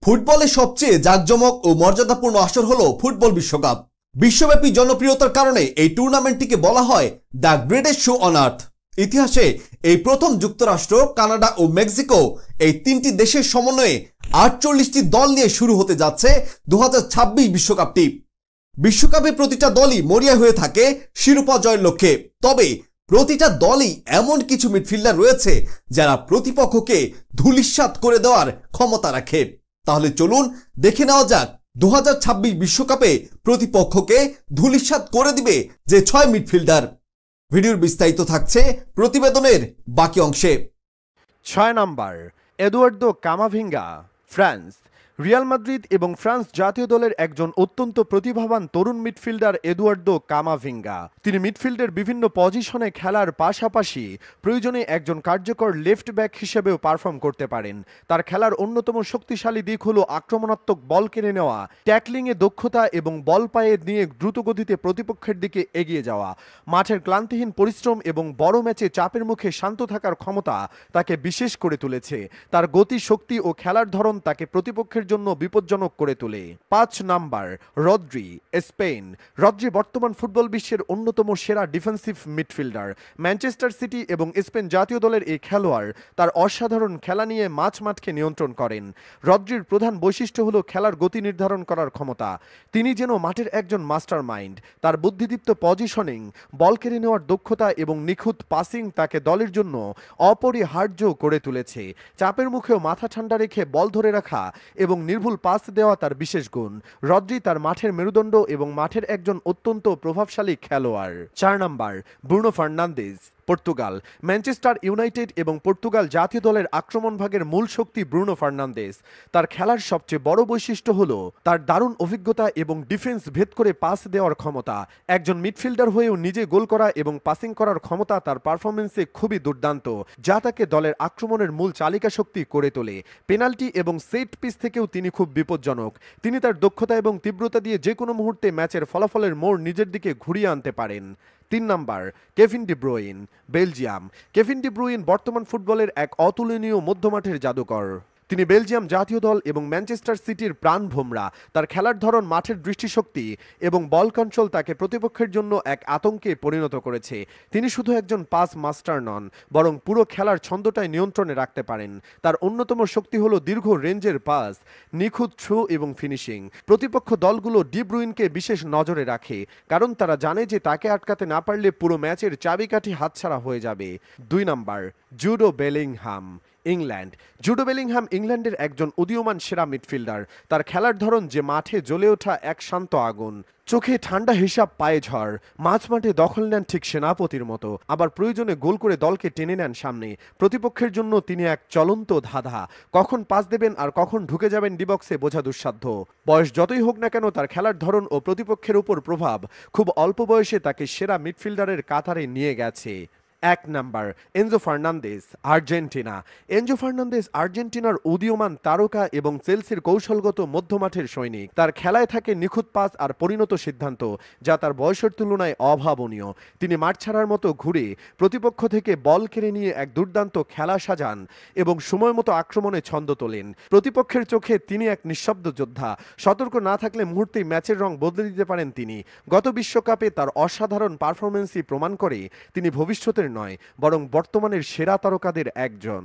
ফুটবলের সবচেয়ে জাঁকজমক ও মর্যাদাপূর্ণ আসর হলো ফুটবল বিশ্বকাপ। বিশ্বব্যাপী জনপ্রিয়তার কারণে এই টুর্নামেন্টটিকে বলা হয় the greatest show on earth. ইতিহাসে এই প্রথম যুক্তরাষ্ট্র, কানাডা ও মেক্সিকো এই তিনটি দেশের সমন্বয়ে ৪৮টি দল নিয়ে শুরু হতে যাচ্ছে ২০২৬ বিশ্বকাপটি। বিশ্বকাপে প্রতিটা দলই মরিয়া হয়ে থাকে শিরোপা জয়ের লক্ষ্যে। তবে প্রতিটা দলই এমন কিছু মিডফিল্ডার রয়েছে যারা প্রতিপক্ষকে ধূলিসাৎ করে দেওয়ার ক্ষমতা রাখে। তাহলে চলুন দেখে নেওয়া যাক ২০২৬ বিশ্বকাপে প্রতিপক্ষকে ধূলিসাৎ করে দিবে যে ৬ মিডফিল্ডার। ভিডিওর বিস্তারিত থাকছে প্রতিবেদনের বাকি অংশে। ৬ number, Eduardo Camavinga, France. Real Madrid এবং ফ্রান্স জাতীয় দলের একজন অত্যন্ত প্রতিভাবান তরুণ মিডফিল্ডার এদুয়ার্দো কামাভিঙ্গা। তিনি মিডফিল্ডের বিভিন্ন পজিশনে খেলার পাশাপাশি প্রয়োজনে একজন কার্যকর লেফট ব্যাক হিসেবেও পারফর্ম করতে পারেন। তার খেলার অন্যতম শক্তিশালী দিক হলো আক্রমণাত্মক বল কেড়ে নেওয়া, ট্যাকলিংয়ে দক্ষতা এবং বল পায়ে নিয়ে দ্রুতগতিতে প্রতিপক্ষের দিকে এগিয়ে যাওয়া। মাঠের ক্লান্তিহীন পরিশ্রম এবং বড় ম্যাচে চাপের মুখে শান্ত থাকার ক্ষমতা তাকে বিশেষ করে তুলেছে। তার গতি, শক্তি ও খেলার ধরন তাকে প্রতিপক্ষের জন্য বিপজ্জনক করে তোলে। ৫ নাম্বার, রদ্রি, স্পেন। রদ্রি বর্তমান ফুটবল বিশ্বের অন্যতম সেরা ডিফেন্সিভ মিডফিল্ডার। ম্যানচেস্টার সিটি এবং স্পেন জাতীয় দলের এই খেলোয়াড় তার অসাধারণ খেলা নিয়ে মাঠকে নিয়ন্ত্রণ করেন। রদ্রির প্রধান বৈশিষ্ট্য হলো খেলার গতি নির্ধারণ করার ক্ষমতা। তিনি যেন মাঠের একজন মাস্টার মাইন্ড। তার বুদ্ধিদীপ্ত পজিশনিং, বল কেড়ে নেওয়ার দক্ষতা এবং নিখুঁত পাসিং তাকে দলের জন্য অপরিহার্য করে তুলেছে। চাপের মুখেও মাথা ঠান্ডা রেখে বল ধরে রাখা এবং নির্ভুল পাস দেওয়া তার বিশেষ গুণ। রদ্রি তার মাঠের মেরুদণ্ড এবং মাঠের একজন অত্যন্ত প্রভাবশালী খেলোয়াড়। ৪ number, Bruno Fernandes, Portugal. Manchester United এবং পর্তুগাল জাতীয় দলের আক্রমণ ভাগের মূল শক্তি ব্রুনো ফার্নান্দেজ। তার খেলার সবচেয়ে বড় বৈশিষ্ট্য হলো তার দারুণ অভিজ্ঞতা এবং ডিফেন্স ভেদ করে পাস দেওয়ার ক্ষমতা। একজন মিডফিল্ডার হয়েও নিজে গোল করা এবং পাসিং করার ক্ষমতা তার পারফরমেন্সে খুবই দুর্দান্ত, যা তাকে দলের আক্রমণের মূল চালিকা শক্তি করে তোলে। পেনাল্টি এবং সেট পিস থেকেও তিনি খুব বিপজ্জনক। তিনি তার দক্ষতা এবং তীব্রতা দিয়ে যে কোনো মুহূর্তে ম্যাচের ফলাফলের মোড় নিজের দিকে ঘুরিয়ে আনতে পারেন। ৩ number, Kevin De Bruyne, Belgium. Kevin De Bruyne বর্তমান ফুটবলের এক অতুলনীয় মধ্যমাঠের জাদুকর। তিনি বেলজিয়াম জাতীয় দল এবং ম্যানচেস্টার সিটির প্রাণ ভোমরা। তার খেলার ধরন, মাঠের দৃষ্টিশক্তি এবং বল কন্ট্রোল তাকে প্রতিপক্ষের জন্য এক আতঙ্কে পরিণত করেছে। তিনি শুধু একজন পাস মাস্টার নন, বরং পুরো খেলার ছন্দটাই নিয়ন্ত্রণে রাখতে পারেন। তার অন্যতম শক্তি হলো দীর্ঘ রেঞ্জের পাস, নিখুঁত থ্রো এবং ফিনিশিং। প্রতিপক্ষ দলগুলো ডি ব্রুইনকে বিশেষ নজরে রাখে, কারণ তারা জানে যে তাকে আটকাতে না পারলে পুরো ম্যাচের চাবিকাঠি হাতছাড়া হয়ে যাবে। ২ number, judo Bellingham, England. Judo Bellingham ইংল্যান্ডের একজন উদীয়মান সেরা মিডফিল্ডার। তার খেলার ধরন যে মাঠে জ্বলে ওঠা এক শান্ত আগুন। চোখে ঠান্ডা হিসাব, পায়ে ঝড়। মাঠে দখল নেন ঠিক সেনাপতির মতো, আবার প্রয়োজনে গোল করে দলকে টেনে নেন সামনে। প্রতিপক্ষের জন্য তিনি এক চলন্ত ধাঁধা। কখন পাস দেবেন আর কখন ঢুকে যাবেন ডিবক্সে বোঝা দুঃসাধ্য। বয়স যতই হোক না কেন, তার খেলার ধরন ও প্রতিপক্ষের উপর প্রভাব খুব অল্প বয়সে তাকে সেরা মিডফিল্ডারের কাতারে নিয়ে গেছে। ১ number, Enzo Fernandez, Argentina. Enzo Fernandez আর্জেন্টিনার উদীয়মান তারকা এবং চেলসির কৌশলগত মধ্যমাঠের সৈনিক। তার খেলায় থাকে নিখুঁত পাস আর পরিণত সিদ্ধান্ত, যা তার বয়সের তুলনায় অভাবনীয়। তিনি মাঠ ছাড়ার মতো ঘুরে প্রতিপক্ষ থেকে বল কেড়ে নিয়ে এক দুর্দান্ত খেলা সাজান এবং সময় মতো আক্রমণে ছন্দ তোলেন। প্রতিপক্ষের চোখে তিনি এক নিঃশব্দ যোদ্ধা। সতর্ক না থাকলে মুহূর্তেই ম্যাচের রং বদলে দিতে পারেন তিনি। গত বিশ্বকাপে তার অসাধারণ পারফরমেন্সই প্রমাণ করে তিনি ভবিষ্যতের নয়, বরং বর্তমানের সেরা তারকাদের একজন।